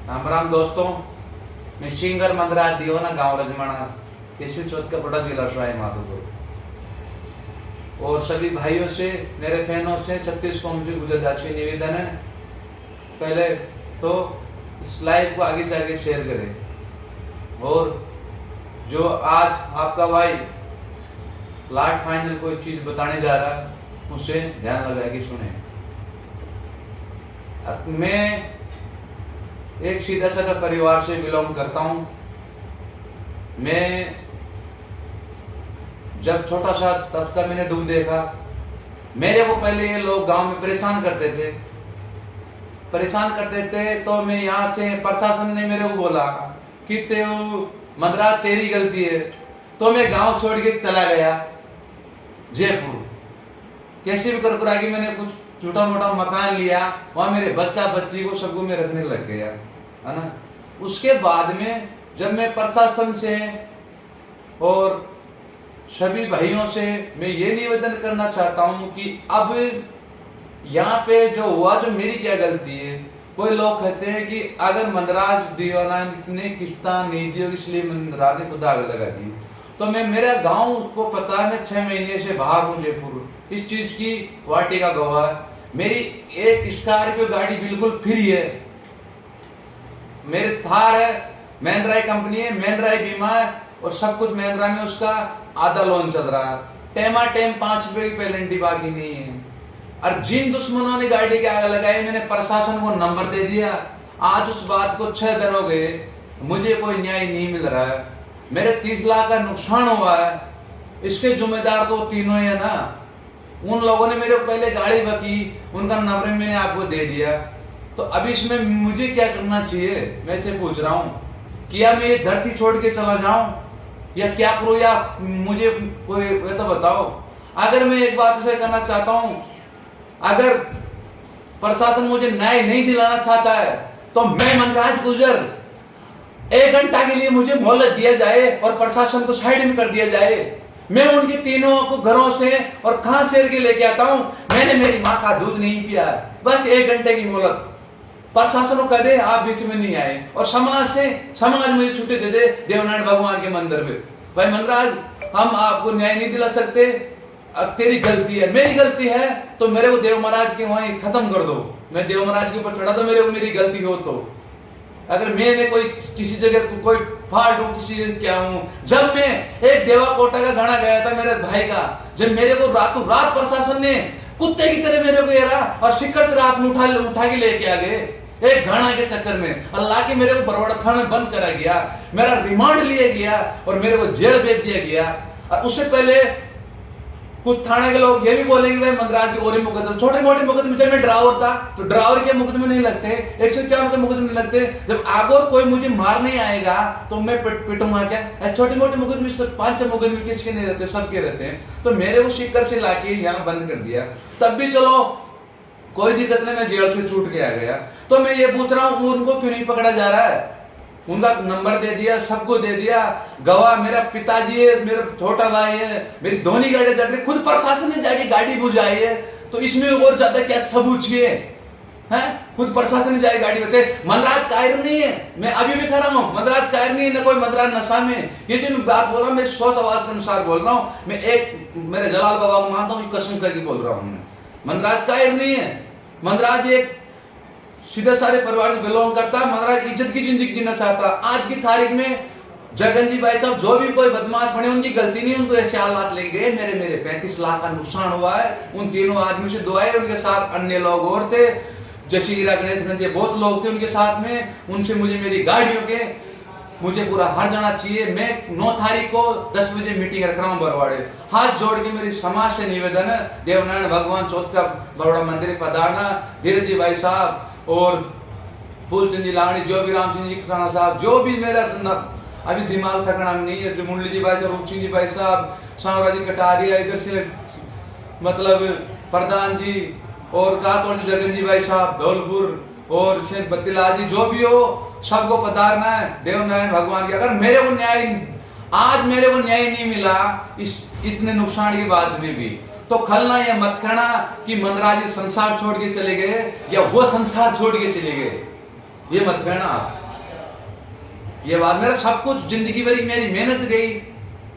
राम राम दोस्तों, मैं सिंगर मंदराज दीवाना गांव रजमाना केशव चौथ का बड़ा जिला सवाई माधोपुर। और सभी भाइयों से, मेरे फैनों से 36 कौम की गुजराती निवेदन है, पहले तो इस लाइव को आगे से आगे शेयर करें। और जो आज आपका भाई लास्ट फाइनल कोई चीज बताने जा रहा है उसे ध्यान लगा के सुने। मैं एक सीधा साधा परिवार से बिलोंग करता हूं। मैं जब छोटा सा तब का मैंने दुख देखा। मेरे को पहले ये लोग गांव में परेशान करते थे तो मैं यहाँ से प्रशासन ने मेरे को बोला कि मंदराज तेरी गलती है, तो मैं गांव छोड़ के चला गया जयपुर। कैसे भी कर के मैंने कुछ छोटा मोटा मकान लिया, वहां मेरे बच्चा बच्ची को सबको मैं रखने लग गया, है ना। उसके बाद में जब मैं प्रशासन से और सभी भाइयों से मैं ये निवेदन करना चाहता हूं कि अब यहाँ पे जो हुआ, जो मेरी क्या गलती है। कोई लोग कहते हैं कि अगर मंदराज दीवाना ने किस्ता नहीं दी इसलिए मंदराज ने खुद आग लगा दी, तो मैं, मेरा गांव को पता है, मैं 6 महीने से बाहर हूँ जयपुर, इस चीज की वाटी का गवाह है। मेरी एक स्कॉर्पियो गाड़ी बिल्कुल फ्री है, मेरे थार है, महिंद्रा कंपनी है, महिंद्रा बीमा है और सब कुछ महिंद्रा में, उसका आधा लोन चल रहा है। टेमा टेम 5 रुपए की पेनल्टी बाकी नहीं है। और जिन दुश्मनों ने गाड़ी के आग लगाई, मैंने प्रशासन को नंबर दे दिया। आज उस बात को 6 दिन हो गए, मुझे कोई न्याय नहीं मिल रहा है। मेरे 30 लाख का नुकसान हुआ है, इसके जिम्मेदार तो तीनों ही है ना। उन लोगों ने मेरे पहले गाड़ी बकी, उनका नंबर मैंने आपको दे दिया। तो अभी इसमें मुझे क्या करना चाहिए, मैं से पूछ रहा हूँ। क्या मैं ये धरती छोड़ के चला जाऊं या क्या करूं, या मुझे कोई तो बताओ। अगर मैं एक बात से करना चाहता हूं, अगर प्रशासन मुझे न्याय नहीं दिलाना चाहता है तो मैं मंदराज गुजर 1 घंटा के लिए मुझे मोहलत दिया जाए और प्रशासन को साइड में कर दिया जाए। मैं उनके तीनों को घरों से और कहां से के लेके आता हूं। मैंने मेरी माँ का दूध नहीं पिया, बस 1 घंटे की मोहलत। प्रशासन को कह दे आप बीच में नहीं आए, और समाज मुझे छुट्टी दे दे देवनारायण भगवान के मंदिर में। भाई मंदराज, हम आपको न्याय नहीं दिला सकते, अब तेरी गलती है, मेरी गलती है तो मेरे को देव महाराज के वहीं खत्म कर दो, मैं देव महाराज के ऊपर चढ़ा दो मेरे को, मेरी गलती हो तो। अगर मैंने कोई किसी जगह कोई फाल्ट हूं, किसी जगह क्या हूं। जब मैं एक देवा कोटा का गाना गाया था मेरे भाई का, जब मेरे को रातों रात प्रशासन ने कुत्ते की तरह मेरे को घेरा और शिकर से रात में उठा के लेके आ गए, एक गाना के चक्कर में अल्लाह के मेरे को बरवाड़ा थाने में बंद करा गया, मेरा रिमांड लिया गया और मेरे को जेल भेज दिया गया। और उससे पहले कुछ थाने के लोग ये भी बोलेंगे भाई मंदराज की और मुकदमे, छोटे मोटे मुकदमे, जब मैं ड्राइवर था तो ड्राइवर के मुकदमे नहीं लगते, 151 के मुकदमे नहीं लगते। जब आगे कोई मुझे मारने आएगा तो मैं पिटूंगा क्या। छोटे मोटे मुकदमे, 5 मुकदमे किसके नहीं रहते, सबके रहते हैं। तो मेरे को शिकर से लाके यहाँ बंद कर दिया, तब भी चलो कोई दिक्कत नहीं, मैं जेल से छूट के आ गया। तो मैं ये पूछ रहा हूँ उनको क्यों नहीं पकड़ा जा रहा है। उनका नंबर दे दिया, सबको दे दिया, गवाह मेरा पिताजी है, मेरा छोटा भाई है, मेरी दोनों गाड़ी चल रही, खुद प्रशासन ने जाके गाड़ी बुझाई है, तो इसमें और ज्यादा क्या सबूत चाहिए हैं। खुद प्रशासन ने जाके गाड़ी बचे। मंदराज कायर नहीं है, मैं अभी भी कह रहा हूँ, मंदराज कायर नहीं है, न कोई मंदराज नशा में। ये जो मैं बात बोल रहा हूँ, मैं सोच आवाज के अनुसार बोल रहा हूँ। मैं एक मेरे जलाल बाबा को मानता हूँ, कसम करके बोल रहा हूँ। मंदराज कायर नहीं है, मंदराज एक सीधे सारे परिवार से बिलोंग करता है। मंदराज इज्जत की जिंदगी जीना चाहता। आज की तारीख में जगन भाई साहब जो भी कोई बदमाश बने, उनकी गलती नहीं, उनको ऐसे हालात ले गए। मेरे 35 लाख का नुकसान हुआ है। उन तीनों आदमी से दुआएं, उनके साथ अन्य लोग और थे, जैसे गणेशगंज के बहुत लोग थे उनके साथ में। उनसे मुझे मेरी गाड़ियों के मुझे पूरा हर जाना चाहिए। मैं 9 तारीख को 10 बजे मीटिंग रख रहा हूँ बरवाड़े। हाथ जोड़ के मेरी समाज से निवेदन है, देवनारायण भगवान चौथ का बरवाड़ा मंदिर पधारना। धीरज जी भाई साहब और फूलचंद जी लावणी, जो भी राम सिंह जी राणा साहब, जो भी मेरा अभी दिमाग ठिकाना नहीं है, जो मुरली जी भाई साहब, रूप सिंह जी भाई साहब, सावरा जी कटारिया, इधर से मतलब प्रधान जी और कातौड़ जी जगन जी भाई साहब धौलपुर, और शेख बत्तीलाल जी, जो भी हो सबको पधारना है देवनारायण भगवान की। अगर मेरे को आज मेरे को न्याय नहीं मिला इस इतने नुकसान के बाद में भी, तो खलना या मत कहना कि मंदराज संसार छोड़ के चले गए या वो संसार छोड़ के चले गए। ये मत कहना आप। ये बात, मेरा सब कुछ जिंदगी भरी मेरी मेहनत गई।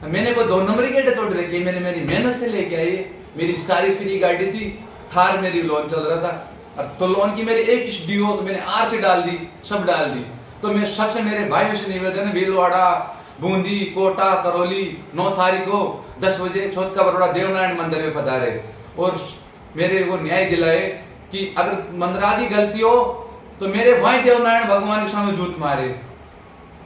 मैंने कोई 2 नंबरी गाड़ी तोड़ रखी, मैंने मेरी मेहनत से लेके आई। मेरी स्कॉर्पियो की गाड़ी थी, थार मेरी लोन चल रहा था, और तो लोन की मेरी एक ड्यू तो मैंने आरसी डाल दी, सब डाल दी। तो मैं सबसे मेरे भाइयों से निवेदन है, भीलवाड़ा, बूंदी, कोटा, करौली 9 तारीख को 10 बजे छोट का बरोड़ा देवनारायण मंदिर में पधारे और मेरे को न्याय दिलाए कि अगर मंदराज की गलती हो तो मेरे भाई देवनारायण भगवान के सामने जूत मारे।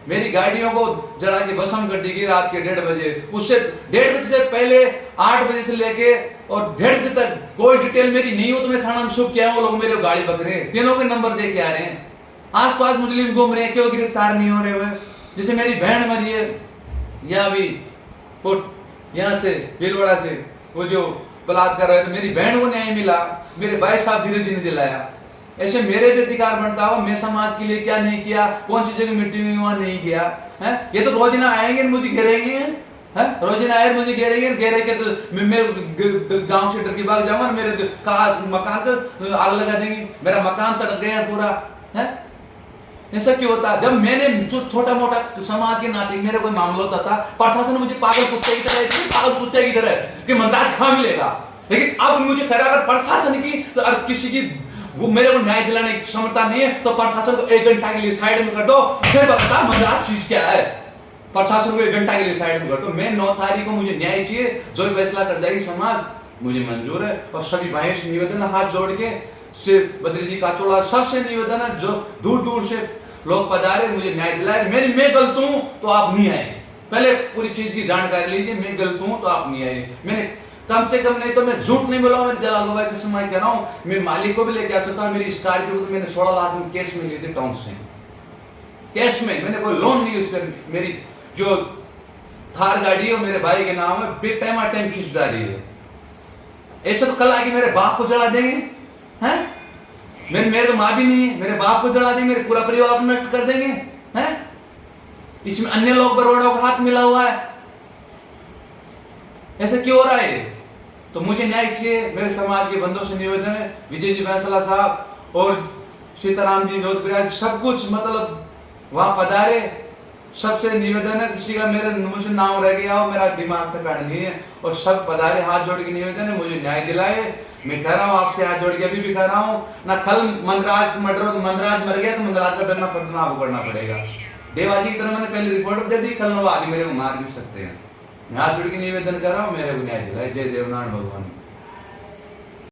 मेरी गाड़ियों को जला के भस्म कर दी गई रात के 1:30 बजे। उससे 1:30 बजे से पहले 8 बजे से लेके और 1:30 बजे तक कोई डिटेल मेरी नहीं हो तो मैं थाना में शुभ किया, वो लोग मेरे गाड़ी पकड़े, तीनों के नंबर दे के आ रहे हैं। आसपास मुजरिम घूम रहे हैं, क्यों गिरफ्तार नहीं हो रहे हुए? जैसे मेरी बहन मरी है या अभी यहाँ से भीलवाड़ा से वो जो बलात्कार रहे थे, मेरी बहन को न्याय मिला, मेरे भाई साहब धीरे धीरे दिलाया। ऐसे मेरे भी अधिकार बनता हो, मैं समाज के लिए क्या नहीं किया, कौन सी जगह मीटिंग में वहां नहीं किया है। ये तो रोजाना आएंगे मुझे घेरेंगे, है रोजाना आए मुझे घेरे के तो मैं गांव से डर के भाग जाऊंगा, मेरे मकान पर आग लगा देंगे, मेरा मकान तड़क गया पूरा है। ऐसा क्यों होता? जब मैंने छोटा मोटा समाज के नाते मेरे कोई मामला होता था, प्रशासन मुझे पागल कुत्ते की तरह कि मंदाज कहां मिलेगा। लेकिन अब मुझे कह रहा, अगर प्रशासन की तो किसी की वो मेरे को न्याय दिलाने की क्षमता नहीं है तो प्रशासन को 1 घंटा के लिए साइड में कर दो, फिर बता मंदाज चीज क्या है। प्रशासन को 1 घंटा के लिए साइड में कर दो। मैं 9 तारीख को मुझे न्याय चाहिए, जो फैसला कर जाएगी समाज मुझे मंजूर है। और सभी भाइयों से निवेदन, हाथ जोड़ के बद्री जी का चोड़ा सबसे निवेदन है, जो दूर दूर से लोग पधारे, मुझे न्याय दिलाए। मैं गलत हूं तो आप नहीं आए, पहले पूरी चीज की जानकारी लीजिए। मैं गलत हूं तो आप नहीं आए। मैंने कम से कम नहीं तो मैं झूठ नहीं बोला, मेरे जलाल भाई के समय कह रहा हूं, मैं मालिक को भी लेके आ सकता हूं। मेरी स्कॉर्पियो को तो मैंने 16 लाख में कैश में ली थी, टाउन से कैश में, मैंने कोई लोन नहीं यूज कर। मेरी जो थार गाड़ी है मेरे भाई के नाम है, टाइम किश्तदारी है। ऐसा तो कल आके मेरे बाप को जला देंगे हैं? मेरे तो माँ भी नहीं है, मेरे बाप को जला देंगे, मेरे पूरा परिवार को नष्ट कर देंगे हैं? इसमें अन्य लोग बरोड़ों का हाथ मिला हुआ है, ऐसे क्यों हो रहा है? तो मुझे न्याय चाहिए। मेरे समाज के बंधुओं से निवेदन है, विजय जी बैंसला साहब और सीताराम जी जोधपुर सब कुछ मतलब वहां पधारे। सबसे निवेदन है, किसी का मेरे मुझे नाम रह गया हो, मेरा दिमाग तक नहीं है, और सब पधारे, हाथ जोड़ के निवेदन है, मुझे न्याय दिलाए। मैं कह रहा हूँ आपसे हाथ जोड़ के, अभी भी कह रहा हूँ ना, कल मंदराज मर गया तो मंदराज का दंडना पदनाभ करना पड़ेगा। देवाजी की तरह मैंने पहले रिपोर्ट दे दी, कल आगे मेरे को मार भी सकते हैं। मैं हाथ जोड़ के निवेदन कर रहा हूँ, मेरे को न्याय दिलाए। जय देवनारायण भगवान।